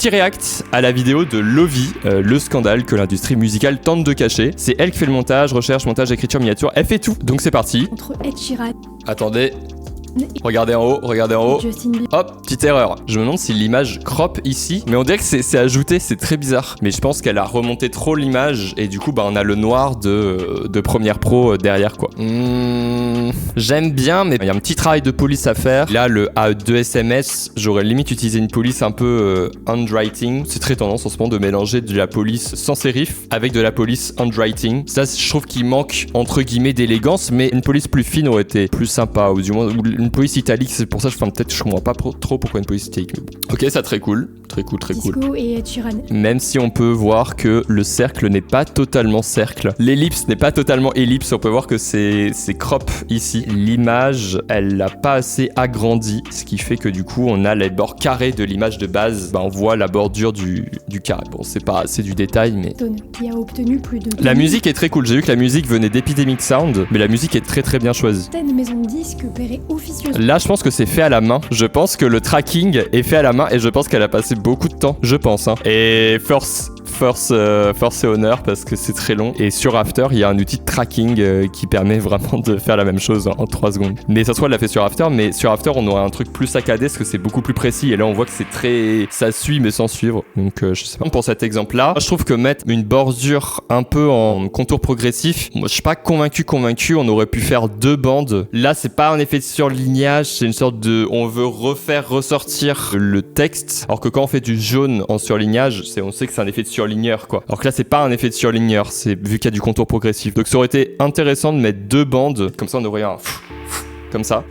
petit react à la vidéo de Lovie, le scandale que l'industrie musicale tente de cacher. C'est elle qui fait le montage, recherche, montage, écriture, miniature, elle fait tout. Donc c'est parti. Entre Ed Sheeran. Attendez. Regardez en haut. Justin Bieber. Hop, petite erreur. Je me demande si l'image crop ici, mais on dirait que c'est ajouté, c'est très bizarre. Mais je pense qu'elle a remonté trop l'image et du coup, on a le noir de Premiere Pro derrière, quoi. J'aime bien, mais il y a un petit travail de police à faire. Là, le A2SMS, j'aurais limite utilisé une police un peu handwriting. C'est très tendance en ce moment de mélanger de la police sans sérif avec de la police handwriting. Ça, je trouve qu'il manque, entre guillemets, d'élégance, mais une police plus fine aurait été plus sympa, ou du moins une police italique. C'est pour ça que je comprends pas trop pourquoi une police italique. Ok, ça très cool. Disco et Ed Sheeran. Même si on peut voir que le cercle n'est pas totalement cercle. L'ellipse n'est pas totalement ellipse. On peut voir que c'est crop ici. L'image, elle l'a pas assez agrandi, ce qui fait que du coup, on a les bords carrés de l'image de base. On voit la bordure du carré. Bon, c'est du détail, mais... Qui a obtenu plus de... La musique est très cool. J'ai vu que la musique venait d'Epidemic Sound, mais la musique est très très bien choisie. Certaines maisons de disques paierait officieusement. Là, je pense que c'est fait à la main. Je pense que le tracking est fait à la main et je pense qu'elle a passé beaucoup de temps. Je pense. Et force et honneur parce que c'est très long. Et sur After, il y a un outil de tracking qui permet vraiment de faire la même chose en 3 secondes. Mais ça soit elle l'a fait sur After, mais sur After, on aurait un truc plus saccadé parce que c'est beaucoup plus précis. Et là, on voit que c'est très... Ça suit mais sans suivre. Donc, je sais pas. Pour cet exemple-là, je trouve que mettre une bordure un peu en contour progressif, moi, je suis pas convaincu. On aurait pu faire 2 bandes. Là, c'est pas un effet de surlignage, c'est une sorte de... On veut ressortir le texte. Alors que quand on fait du jaune en surlignage, on sait que c'est un effet de surligneur, quoi. Alors que là, c'est pas un effet de surligneur, c'est vu qu'il y a du contour progressif. Donc ça aurait été intéressant de mettre 2 bandes, comme ça on aurait un... Comme ça.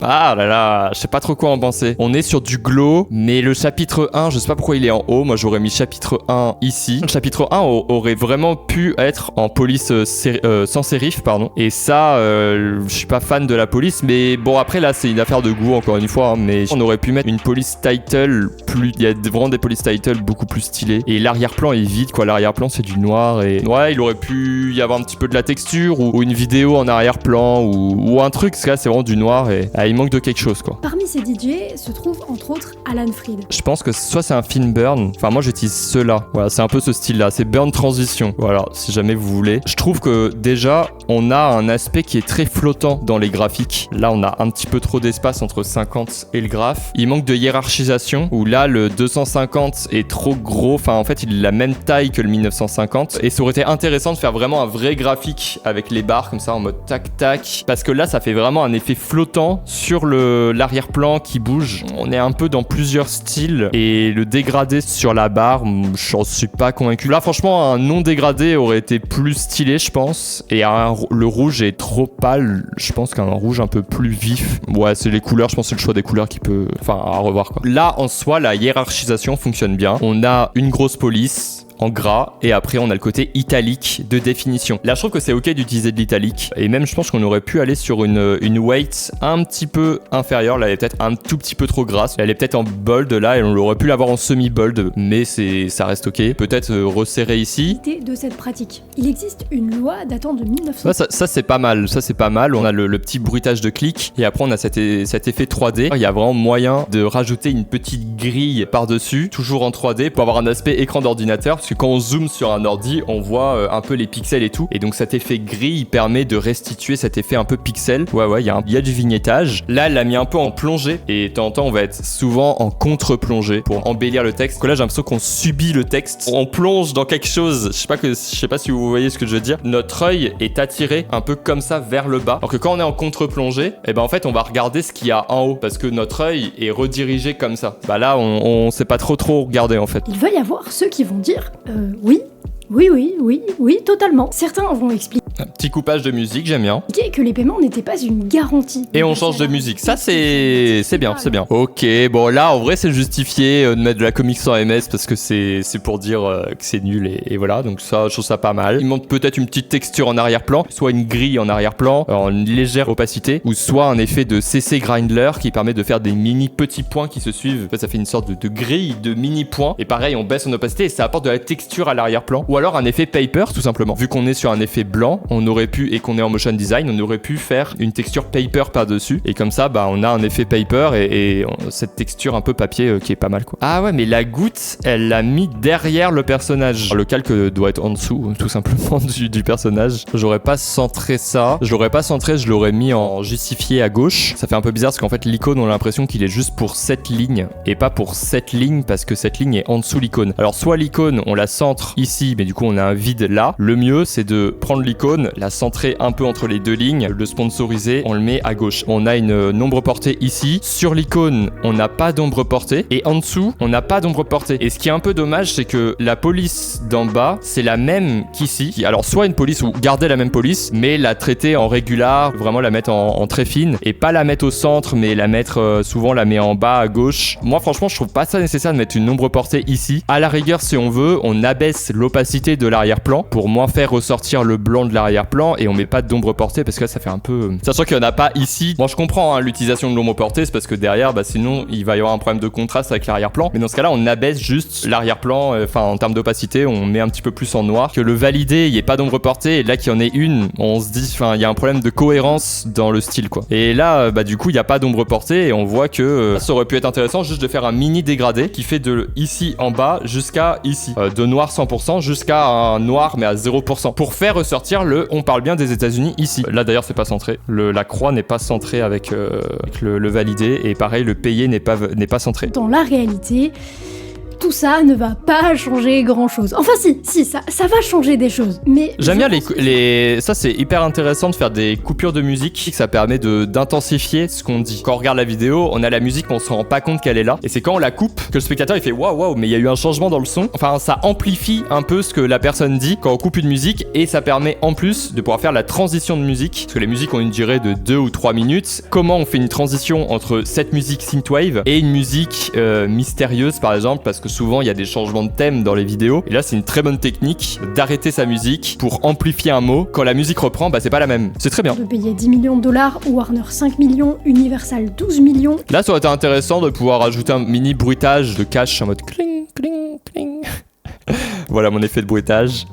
Ah là là, je sais pas trop quoi en penser. On est sur du glow, mais le chapitre 1, je sais pas pourquoi il est en haut. Moi, j'aurais mis chapitre 1 ici. Le chapitre 1 aurait vraiment pu être en police sans sérif, pardon. Et ça, je suis pas fan de la police, mais bon, après là, c'est une affaire de goût, encore une fois. Mais on aurait pu mettre une police title plus... Il y a vraiment des police titles beaucoup plus stylés. Et l'arrière-plan est vide, quoi. L'arrière-plan, c'est du noir. Et ouais, il aurait pu y avoir un petit peu de la texture ou une vidéo en arrière-plan ou un truc. Parce que là, c'est vraiment du noir et il manque de quelque chose, quoi. Parmi ces DJ se trouve entre autres Alan Freed. Je pense que soit c'est un film burn, enfin moi j'utilise ceux-là. Voilà, c'est un peu ce style-là, c'est burn transition. Voilà, si jamais vous voulez. Je trouve que déjà on a un aspect qui est très flottant dans les graphiques. Là on a un petit peu trop d'espace entre 50 et le graphe. Il manque de hiérarchisation où là le 250 est trop gros. Enfin en fait il est la même taille que le 1950 et ça aurait été intéressant de faire vraiment un vrai graphique avec les barres comme ça en mode tac tac parce que là ça fait vraiment un effet flottant sur l'arrière-plan qui bouge. On est un peu dans plusieurs styles et le dégradé sur la barre, j'en suis pas convaincu. Là franchement un non dégradé aurait été plus stylé je pense et le rouge est trop pâle, je pense qu'un rouge un peu plus vif. Ouais c'est les couleurs, je pense que c'est le choix des couleurs qui peut... Enfin à revoir quoi. Là en soi la hiérarchisation fonctionne bien. On a une grosse police en gras et après on a le côté italique de définition. Là je trouve que c'est ok d'utiliser de l'italique et même je pense qu'on aurait pu aller sur une weight un petit peu inférieure. Là elle est peut-être un tout petit peu trop grasse, elle est peut-être en bold là et on aurait pu l'avoir en semi-bold mais ça reste ok. Peut-être resserrer ici. De cette pratique. Il existe une loi datant de 1900. Ça c'est pas mal, on a le petit bruitage de clic et après on a cet effet 3D. Il y a vraiment moyen de rajouter une petite grille par-dessus, toujours en 3D pour avoir un aspect écran d'ordinateur. Parce que quand on zoome sur un ordi, on voit un peu les pixels et tout. Et donc cet effet gris, il permet de restituer cet effet un peu pixel. Ouais, il y a du vignettage. Là, elle l'a mis un peu en plongée. Et de temps en temps, on va être souvent en contre-plongée pour embellir le texte. Donc là, j'ai l'impression qu'on subit le texte. On plonge dans quelque chose. Je sais pas si vous voyez ce que je veux dire. Notre œil est attiré un peu comme ça vers le bas. Alors que quand on est en contre-plongée, en fait, on va regarder ce qu'il y a en haut. Parce que notre œil est redirigé comme ça. Là, on sait pas trop regarder en fait. Il va y avoir ceux qui vont dire oui, totalement. Certains vont expliquer un petit coupage de musique, j'aime bien. Que les paiements n'étaient pas une garantie. Et on change de musique. Ça, c'est bien. Ok, bon là, en vrai, c'est justifié de mettre de la comics sans MS parce que c'est pour dire que c'est nul et voilà. Donc ça, je trouve ça pas mal. Il manque peut-être une petite texture en arrière-plan, soit une grille en arrière-plan, en une légère opacité, ou soit un effet de CC Grindler qui permet de faire des mini petits points qui se suivent. En fait, ça fait une sorte de grille de mini points. Et pareil, on baisse en opacité et ça apporte de la texture à l'arrière-plan. Ou alors un effet paper tout simplement. Vu qu'on est sur un effet blanc, on aurait pu, et qu'on est en motion design, on aurait pu faire une texture paper par-dessus. Et comme ça, on a un effet paper et cette texture un peu papier qui est pas mal quoi. Ah ouais, mais la goutte, elle l'a mis derrière le personnage. Alors, le calque doit être en dessous, tout simplement, du personnage. J'aurais pas centré ça. Je l'aurais pas centré, je l'aurais mis en justifié à gauche. Ça fait un peu bizarre parce qu'en fait, l'icône, on a l'impression qu'il est juste pour cette ligne et pas pour cette ligne parce que cette ligne est en dessous l'icône. Alors, soit l'icône, on la centre ici, mais du coup, on a un vide là. Le mieux, c'est de prendre l'icône, la centrer un peu entre les deux lignes, le sponsoriser, on le met à gauche. On a une ombre portée ici. Sur l'icône, on n'a pas d'ombre portée et en dessous, on n'a pas d'ombre portée. Et ce qui est un peu dommage, c'est que la police d'en bas, c'est la même qu'ici. Alors, soit une police ou garder la même police, mais la traiter en régular, vraiment la mettre en très fine et pas la mettre au centre, mais la mettre souvent la met en bas à gauche. Moi, franchement, je trouve pas ça nécessaire de mettre une ombre portée ici. À la rigueur, si on veut, on abaisse l'opacité de l'arrière-plan pour moins faire ressortir le blanc de l'arrière-plan et on met pas d'ombre portée parce que là, ça fait un peu. Sachant qu'il y en a pas ici. Bon, je comprends l'utilisation de l'ombre portée, c'est parce que derrière, sinon, il va y avoir un problème de contraste avec l'arrière-plan. Mais dans ce cas-là, on abaisse juste l'arrière-plan. En termes d'opacité, on met un petit peu plus en noir. Que le validé, il n'y ait pas d'ombre portée. Et là, qu'il y en ait une, on se dit, il y a un problème de cohérence dans le style, quoi. Et là, du coup, il n'y a pas d'ombre portée. Et on voit que ça aurait pu être intéressant juste de faire un mini dégradé qui fait de ici en bas jusqu'à ici. De noir 100% jusqu'à un noir, mais à 0%. Pour faire ressortir on parle bien des États-Unis ici. Là, d'ailleurs, c'est pas centré. La croix n'est pas centrée avec le validé. Et pareil, le payé n'est pas centré. Dans la réalité, tout ça ne va pas changer grand-chose. Enfin si, ça va changer des choses. Mais j'aime bien ça c'est hyper intéressant de faire des coupures de musique, ça permet d'intensifier ce qu'on dit. Quand on regarde la vidéo, on a la musique mais on se rend pas compte qu'elle est là. Et c'est quand on la coupe que le spectateur il fait waouh, mais il y a eu un changement dans le son. Enfin, ça amplifie un peu ce que la personne dit quand on coupe une musique et ça permet en plus de pouvoir faire la transition de musique. Parce que les musiques ont une durée de 2 ou 3 minutes. Comment on fait une transition entre cette musique synthwave et une musique mystérieuse par exemple, parce que souvent il y a des changements de thème dans les vidéos et là c'est une très bonne technique d'arrêter sa musique pour amplifier un mot. Quand la musique reprend, c'est pas la même. C'est très bien. De payer 10 millions de dollars, Warner 5 millions, Universal 12 millions. Là ça aurait été intéressant de pouvoir ajouter un mini bruitage de cache en mode cling cling cling. Voilà mon effet de bruitage.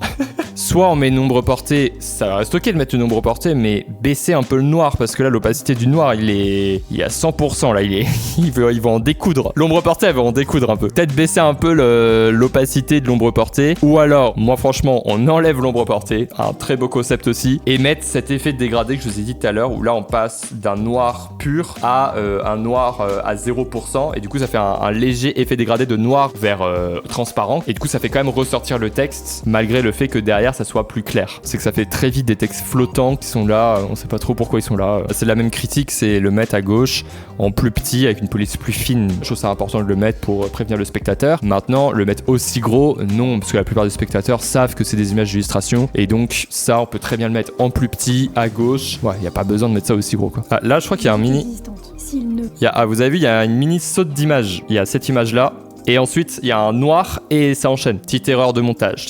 Soit on met une ombre portée, ça reste ok de mettre une ombre portée, mais baisser un peu le noir parce que là l'opacité du noir il est à 100% là, il va en découdre. L'ombre portée elle va en découdre un peu. Peut-être baisser un peu l'opacité de l'ombre portée, ou alors moi franchement on enlève l'ombre portée, un très beau concept aussi, et mettre cet effet de dégradé que je vous ai dit tout à l'heure où là on passe d'un noir pur à un noir à 0% et du coup ça fait un léger effet dégradé de noir vers transparent et du coup ça fait quand même ressortir le texte malgré le fait que derrière ça soit plus clair. C'est que ça fait très vite des textes flottants qui sont là, on sait pas trop pourquoi ils sont là. C'est la même critique, c'est le mettre à gauche en plus petit avec une police plus fine. Je trouve ça important de le mettre pour prévenir le spectateur. Maintenant, le mettre aussi gros, non, parce que la plupart des spectateurs savent que c'est des images d'illustration et donc ça on peut très bien le mettre en plus petit à gauche. Ouais, il y a pas besoin de mettre ça aussi gros quoi. Ah, là, je crois qu'il y a un mini. Vous avez vu, il y a une mini saute d'image. Il y a cette image là. Et ensuite, il y a un noir et ça enchaîne. Petite erreur de montage.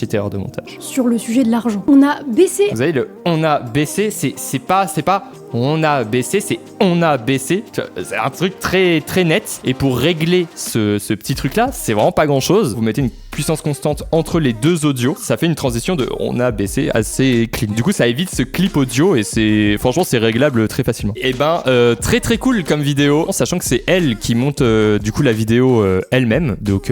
Sur le sujet de l'argent, on a baissé. Vous avez on a baissé, c'est pas on a baissé, c'est on a baissé. C'est un truc très très net. Et pour régler ce petit truc là, c'est vraiment pas grand chose. Vous mettez une puissance constante entre les deux audios, ça fait une transition de on a baissé assez clean. Du coup, ça évite ce clip audio et franchement c'est réglable très facilement. Et très très cool comme vidéo, sachant que c'est elle qui monte du coup la vidéo elle-même. Donc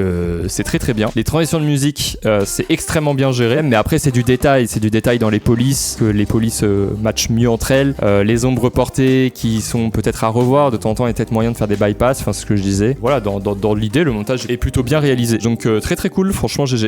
c'est très très bien. Les transitions de musique, c'est extrêmement bien géré, mais après c'est du détail dans les polices, que les polices matchent mieux entre elles. Les ombres portées qui sont peut-être à revoir, de temps en temps il y a peut-être moyen de faire des bypass, enfin c'est ce que je disais. Voilà, dans l'idée, le montage est plutôt bien réalisé. Donc très très cool, franchement GG.